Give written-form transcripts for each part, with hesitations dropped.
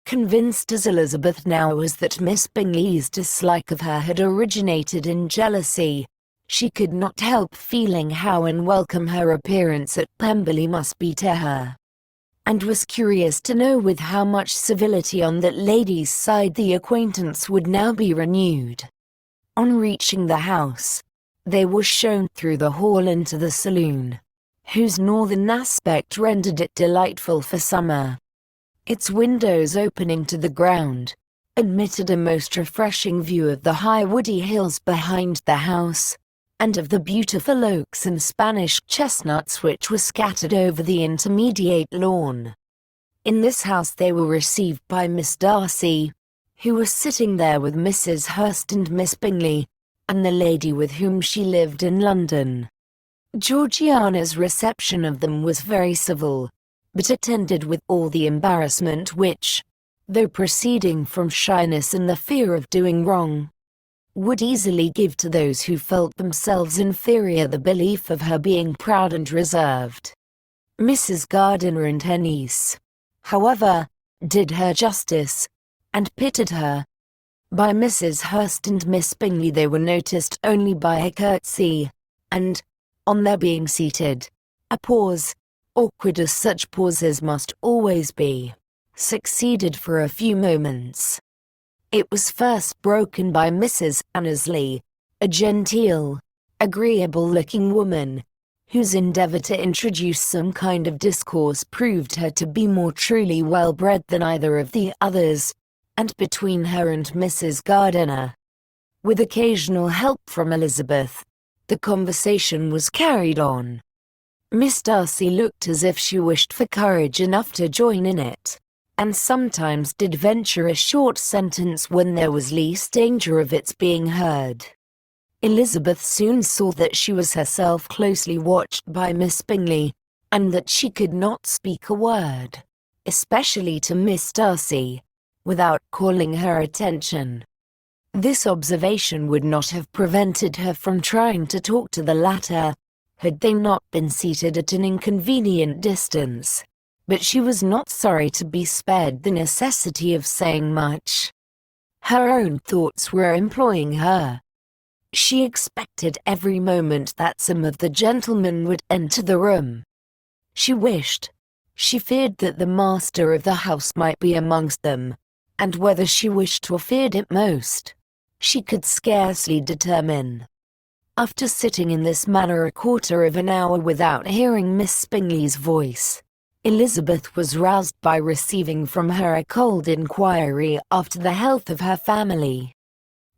Convinced as Elizabeth now was that Miss Bingley's dislike of her had originated in jealousy, she could not help feeling how unwelcome her appearance at Pemberley must be to her, and was curious to know with how much civility on that lady's side the acquaintance would now be renewed. On reaching the house, they were shown through the hall into the saloon, whose northern aspect rendered it delightful for summer. Its windows opening to the ground admitted a most refreshing view of the high woody hills behind the house, and of the beautiful oaks and Spanish chestnuts which were scattered over the intermediate lawn. In this house they were received by Miss Darcy, who was sitting there with Mrs. Hurst and Miss Bingley, and the lady with whom she lived in London. Georgiana's reception of them was very civil, but attended with all the embarrassment which, though proceeding from shyness and the fear of doing wrong, would easily give to those who felt themselves inferior the belief of her being proud and reserved. Mrs. Gardiner and her niece, however, did her justice, and pitied her. By Mrs. Hurst and Miss Bingley they were noticed only by a curtsy, and, on their being seated, a pause, awkward as such pauses must always be, succeeded for a few moments. It was first broken by Mrs. Annesley, a genteel, agreeable-looking woman, whose endeavour to introduce some kind of discourse proved her to be more truly well-bred than either of the others, and between her and Mrs. Gardiner, with occasional help from Elizabeth, the conversation was carried on. Miss Darcy looked as if she wished for courage enough to join in it, and sometimes did venture a short sentence when there was least danger of its being heard. Elizabeth soon saw that she was herself closely watched by Miss Bingley, and that she could not speak a word, especially to Miss Darcy, without calling her attention. This observation would not have prevented her from trying to talk to the latter, had they not been seated at an inconvenient distance, but she was not sorry to be spared the necessity of saying much. Her own thoughts were employing her. She expected every moment that some of the gentlemen would enter the room. She feared that the master of the house might be amongst them, and whether she wished or feared it most, she could scarcely determine. After sitting in this manner a quarter of an hour without hearing Miss Bingley's voice, Elizabeth was roused by receiving from her a cold inquiry after the health of her family.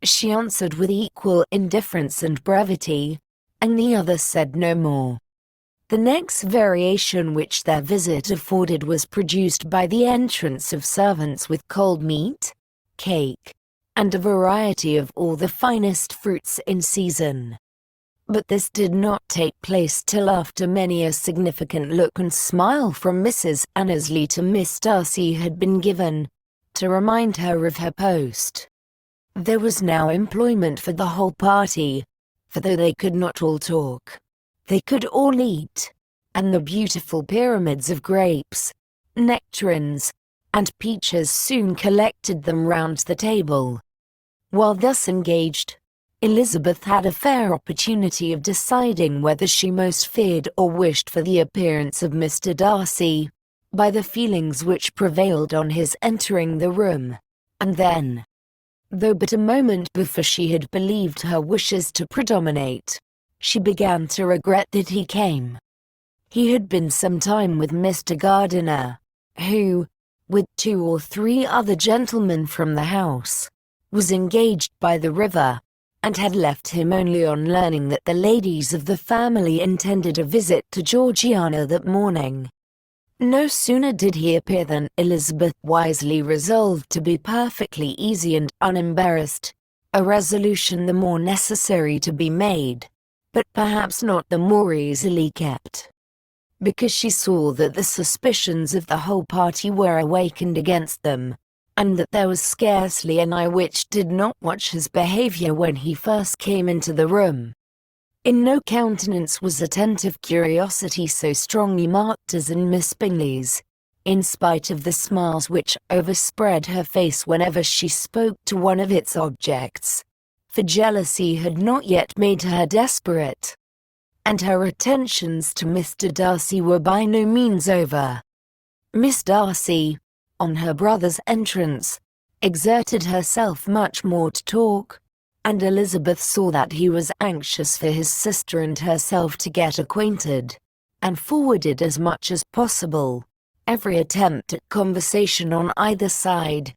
She answered with equal indifference and brevity, and the other said no more. The next variation which their visit afforded was produced by the entrance of servants with cold meat, cake, and a variety of all the finest fruits in season. But this did not take place till after many a significant look and smile from Mrs. Annesley to Miss Darcy had been given, to remind her of her post. There was now employment for the whole party, for though they could not all talk, they could all eat, and the beautiful pyramids of grapes, nectarines, and peaches soon collected them round the table. While thus engaged, Elizabeth had a fair opportunity of deciding whether she most feared or wished for the appearance of Mr. Darcy, by the feelings which prevailed on his entering the room, and then, though but a moment before she had believed her wishes to predominate, she began to regret that he came. He had been some time with Mr. Gardiner, who, with 2 or 3 other gentlemen from the house, was engaged by the river, and had left him only on learning that the ladies of the family intended a visit to Georgiana that morning. No sooner did he appear than Elizabeth wisely resolved to be perfectly easy and unembarrassed, a resolution the more necessary to be made, but perhaps not the more easily kept, because she saw that the suspicions of the whole party were awakened against them, and that there was scarcely an eye which did not watch his behavior when he first came into the room. In no countenance was attentive curiosity so strongly marked as in Miss Bingley's. in spite of the smiles which overspread her face whenever she spoke to one of its objects. For jealousy had not yet made her desperate, and her attentions to Mr. Darcy were by no means over. Miss Darcy, on her brother's entrance, exerted herself much more to talk, and Elizabeth saw that he was anxious for his sister and herself to get acquainted, and forwarded as much as possible every attempt at conversation on either side.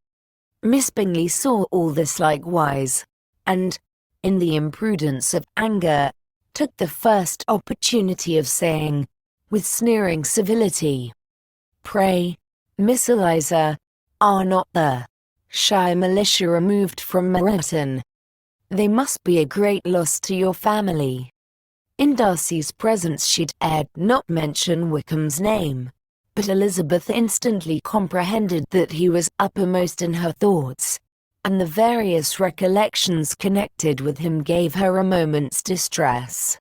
Miss Bingley saw all this likewise, and, in the imprudence of anger, took the first opportunity of saying, with sneering civility, "Pray, Miss Eliza, are not the shy militia removed from Meryton? They must be a great loss to your family." In Darcy's presence she dared not mention Wickham's name, but Elizabeth instantly comprehended that he was uppermost in her thoughts, and the various recollections connected with him gave her a moment's distress.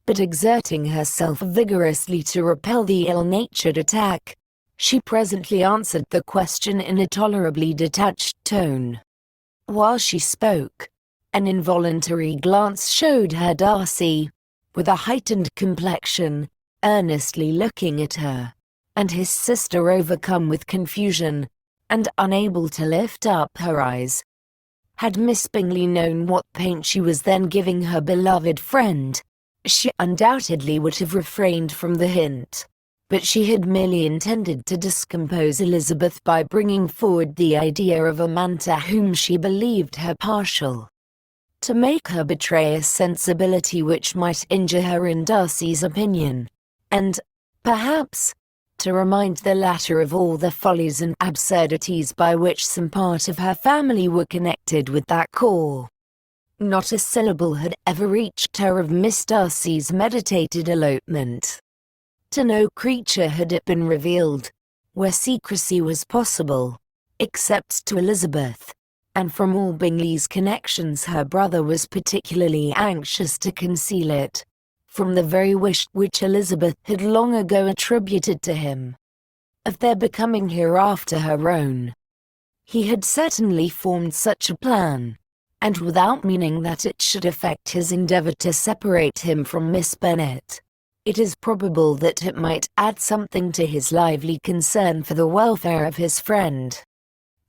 But exerting herself vigorously to repel the ill-natured attack, she presently answered the question in a tolerably detached tone. While she spoke, an involuntary glance showed her Darcy, with a heightened complexion, earnestly looking at her, and his sister overcome with confusion, and unable to lift up her eyes. Had Miss Bingley known what pain she was then giving her beloved friend, she undoubtedly would have refrained from the hint, but she had merely intended to discompose Elizabeth by bringing forward the idea of a man to whom she believed her partial, to make her betray a sensibility which might injure her in Darcy's opinion, and, perhaps, to remind the latter of all the follies and absurdities by which some part of her family were connected with that corps. Not a syllable had ever reached her of Miss Darcy's meditated elopement. To no creature had it been revealed, where secrecy was possible, except to Elizabeth, and from all Bingley's connections her brother was particularly anxious to conceal it, from the very wish which Elizabeth had long ago attributed to him, of their becoming hereafter her own. He had certainly formed such a plan, and without meaning that it should affect his endeavour to separate him from Miss Bennet, it is probable that it might add something to his lively concern for the welfare of his friend.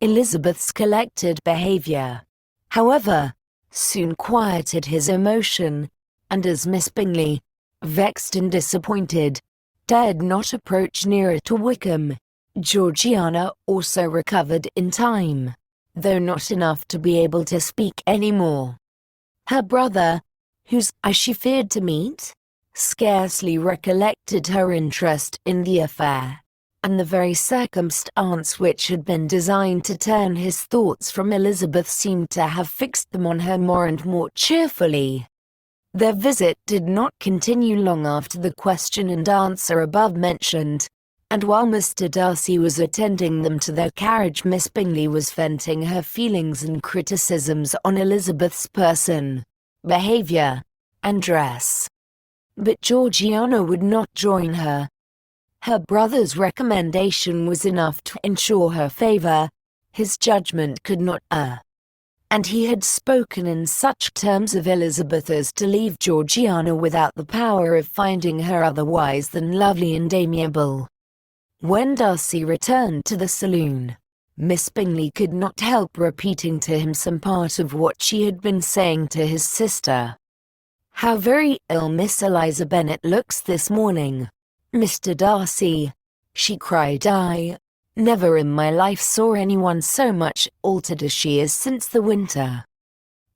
Elizabeth's collected behaviour, however, soon quieted his emotion, and as Miss Bingley, vexed and disappointed, dared not approach nearer to Wickham, Georgiana also recovered in time, though not enough to be able to speak any more. Her brother, whose eye she feared to meet, scarcely recollected her interest in the affair, and the very circumstance which had been designed to turn his thoughts from Elizabeth seemed to have fixed them on her more and more cheerfully. Their visit did not continue long after the question and answer above mentioned, and while Mr. Darcy was attending them to their carriage Miss Bingley was venting her feelings and criticisms on Elizabeth's person, behaviour, and dress. But Georgiana would not join her. Her brother's recommendation was enough to ensure her favour. His judgment could not err, and he had spoken in such terms of Elizabeth as to leave Georgiana without the power of finding her otherwise than lovely and amiable. When Darcy returned to the saloon, Miss Bingley could not help repeating to him some part of what she had been saying to his sister. "How very ill Miss Eliza Bennet looks this morning, Mr. Darcy," she cried. "I never in my life saw anyone so much altered as she is since the winter.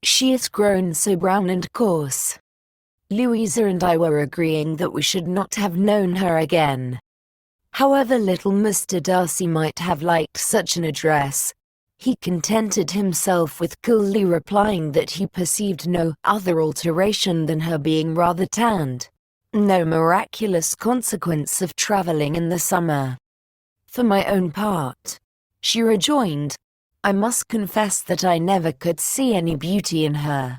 She has grown so brown and coarse. Louisa and I were agreeing that we should not have known her again." However little Mr. Darcy might have liked such an address, he contented himself with coolly replying that he perceived no other alteration than her being rather tanned, no miraculous consequence of travelling in the summer. "For my own part," she rejoined, "I must confess that I never could see any beauty in her.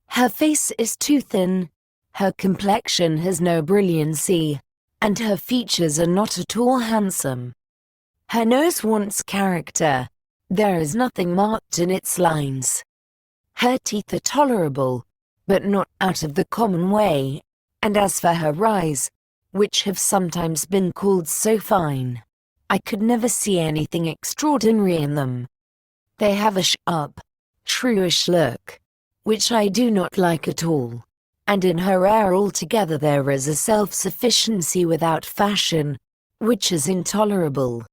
Her face is too thin, her complexion has no brilliancy, and her features are not at all handsome. Her nose wants character. There is nothing marked in its lines. Her teeth are tolerable, but not out of the common way, and as for her eyes, which have sometimes been called so fine, I could never see anything extraordinary in them. They have a sharp, shrewish look, which I do not like at all, and in her air altogether there is a self-sufficiency without fashion, which is intolerable.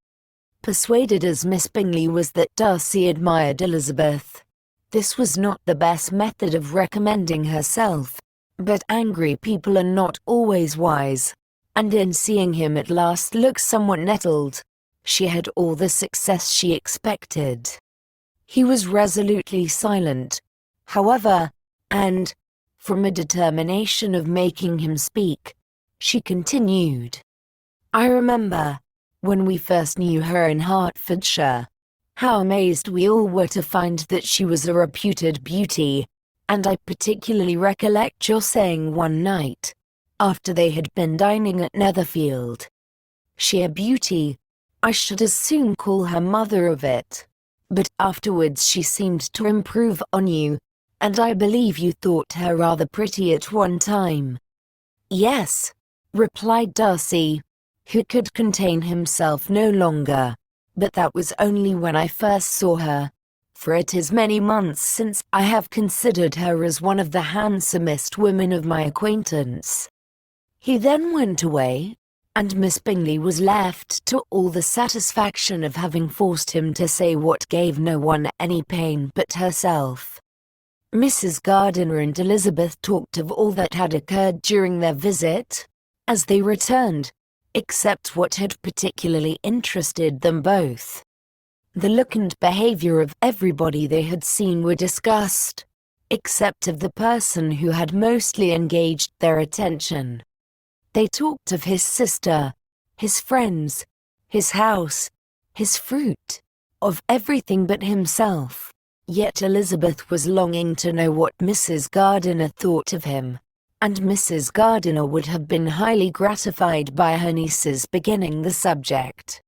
Persuaded as Miss Bingley was that Darcy admired Elizabeth, this was not the best method of recommending herself, but angry people are not always wise, and in seeing him at last look somewhat nettled, she had all the success she expected. He was resolutely silent, however, and, from a determination of making him speak, she continued. I remember, when we first knew her in Hertfordshire, how amazed we all were to find that she was a reputed beauty, and I particularly recollect your saying one night, after they had been dining at Netherfield, sheer beauty, I should as soon call her mother of it. But afterwards she seemed to improve on you, and I believe you thought her rather pretty at one time. Yes, replied Darcy, who could contain himself no longer, but that was only when I first saw her, for it is many months since I have considered her as one of the handsomest women of my acquaintance. He then went away, and Miss Bingley was left to all the satisfaction of having forced him to say what gave no one any pain but herself. Mrs. Gardiner and Elizabeth talked of all that had occurred during their visit, as they returned, except what had particularly interested them both. The look and behavior of everybody they had seen were discussed, except of the person who had mostly engaged their attention. They talked of his sister, his friends, his house, his fruit, of everything but himself, yet Elizabeth was longing to know what Mrs. Gardiner thought of him, and Mrs. Gardiner would have been highly gratified by her niece's beginning the subject.